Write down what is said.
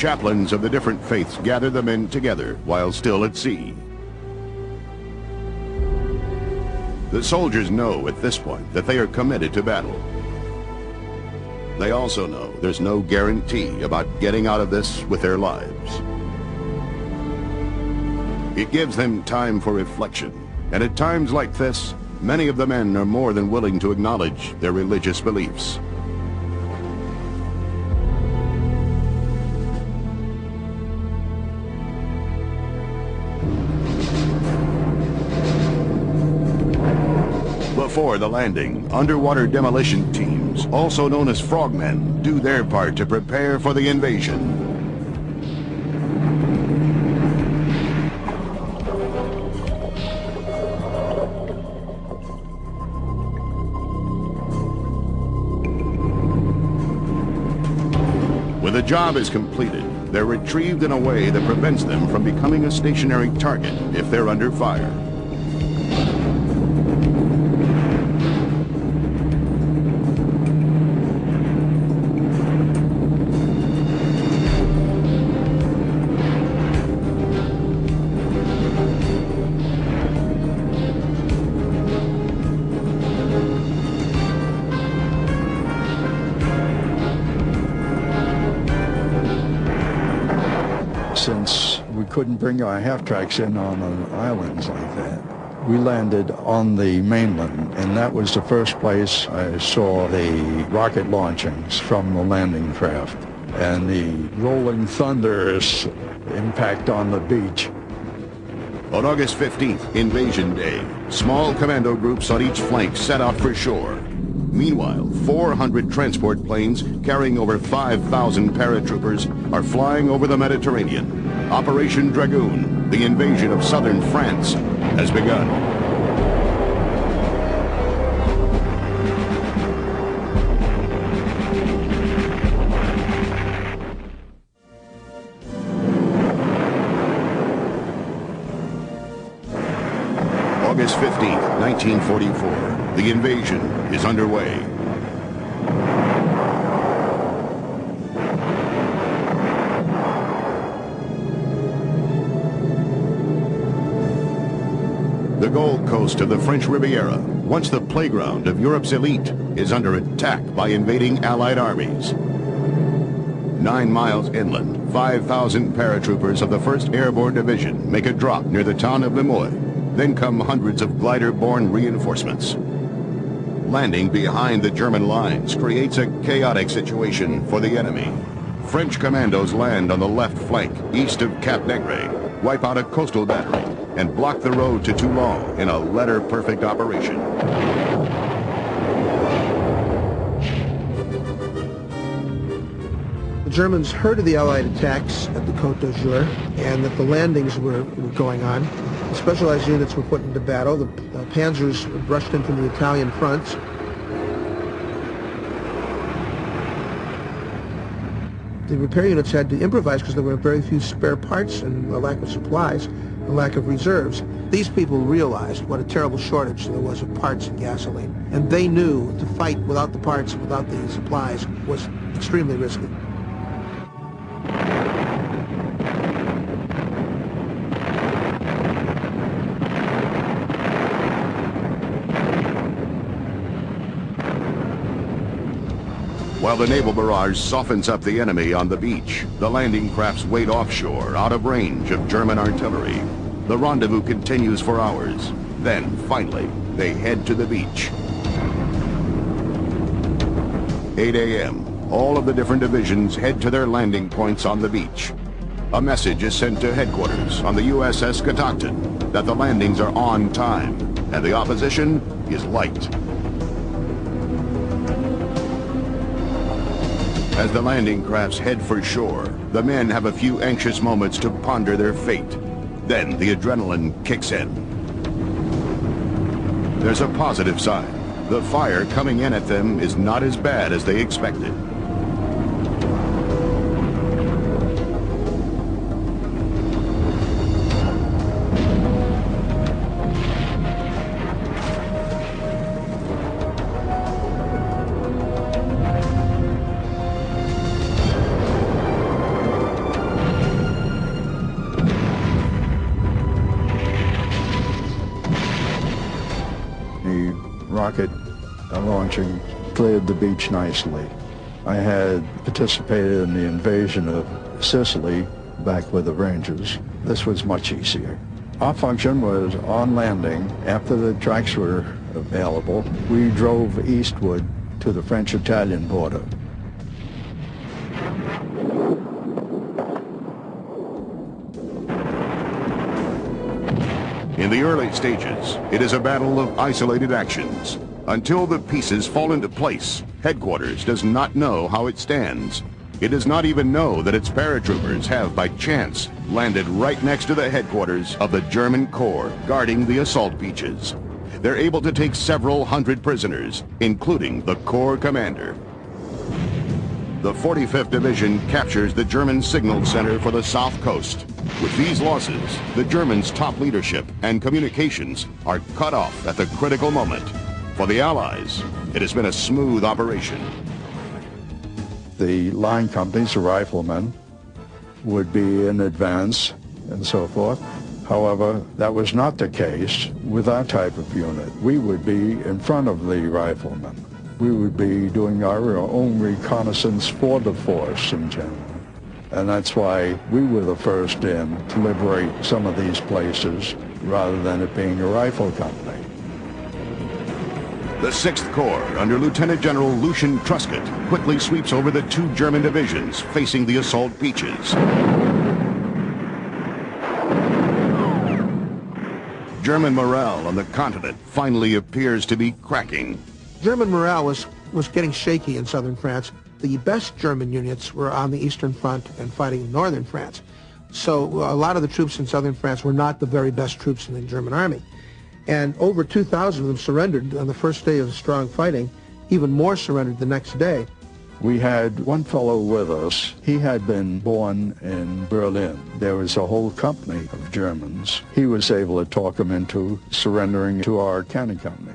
chaplains of the different faiths gather the men together while still at sea. The soldiers know at this point that they are committed to battle. They also know there's no guarantee about getting out of this with their lives. It gives them time for reflection, and at times like this, many of the men are more than willing to acknowledge their religious beliefs. Before the landing, underwater demolition teams, also known as frogmen, do their part to prepare for the invasion. When the job is completed, they're retrieved in a way that prevents them from becoming a stationary target if they're under fire. Since we couldn't bring our half-tracks in on islands like that, we landed on the mainland, and that was the first place I saw the rocket launchings from the landing craft and the rolling thunderous impact on the beach. On August 15th, Invasion Day, small commando groups on each flank set out for shore. Meanwhile, 400 transport planes carrying over 5,000 paratroopers are flying over the Mediterranean. Operation Dragoon, the invasion of southern France, has begun. August 15th, 1944. The invasion is underway. The Gold Coast of the French Riviera, once the playground of Europe's elite, is under attack by invading Allied armies. 9 miles inland, 5,000 paratroopers of the 1st Airborne Division make a drop near the town of Limoux. Then come hundreds of glider-borne reinforcements. Landing behind the German lines creates a chaotic situation for the enemy. French commandos land on the left flank, east of Cap Negre, wipe out a coastal battery, and block the road to Toulon in a letter-perfect operation. The Germans heard of the Allied attacks at the Côte d'Azur and that the landings were going on. The specialized units were put into battle. The panzers rushed in from the Italian fronts. The repair units had to improvise because there were very few spare parts and a lack of supplies, a lack of reserves. These people realized what a terrible shortage there was of parts and gasoline, and they knew to fight without the parts, without the supplies, was extremely risky. While the naval barrage softens up the enemy on the beach, the landing crafts wait offshore, out of range of German artillery. The rendezvous continues for hours. Then, finally, they head to the beach. 8 a.m. All of the different divisions head to their landing points on the beach. A message is sent to headquarters on the USS Catoctin that the landings are on time, and the opposition is light. As the landing crafts head for shore, the men have a few anxious moments to ponder their fate. Then the adrenaline kicks in. There's a positive sign. The fire coming in at them is not as bad as they expected. rocket launching cleared the beach nicely. I had participated in the invasion of Sicily back with the Rangers. This was much easier. Our function was on landing. After the tracks were available, we drove eastward to the French-Italian border. In the early stages, it is a battle of isolated actions. Until the pieces fall into place, headquarters does not know how it stands. It does not even know that its paratroopers have, by chance, landed right next to the headquarters of the German Corps guarding the assault beaches. They're able to take several hundred prisoners, including the Corps commander. The 45th Division captures the German signal center for the South Coast. With these losses, the Germans' top leadership and communications are cut off at the critical moment. For the Allies, it has been a smooth operation. The line companies, the riflemen, would be in advance and so forth. However, that was not the case with our type of unit. We would be in front of the riflemen. We would be doing our own reconnaissance for the force in general. And that's why we were the first in to liberate some of these places rather than it being a rifle company. The 6th Corps, under Lieutenant General Lucian Truscott, quickly sweeps over the two German divisions facing the assault beaches. German morale on the continent finally appears to be cracking. German morale was getting shaky in southern France. The best German units were on the Eastern Front and fighting in northern France. So a lot of the troops in southern France were not the very best troops in the German army. And over 2,000 of them surrendered on the first day of strong fighting. Even more surrendered the next day. We had one fellow with us. He had been born in Berlin. There was a whole company of Germans. He was able to talk them into surrendering to our cannon company.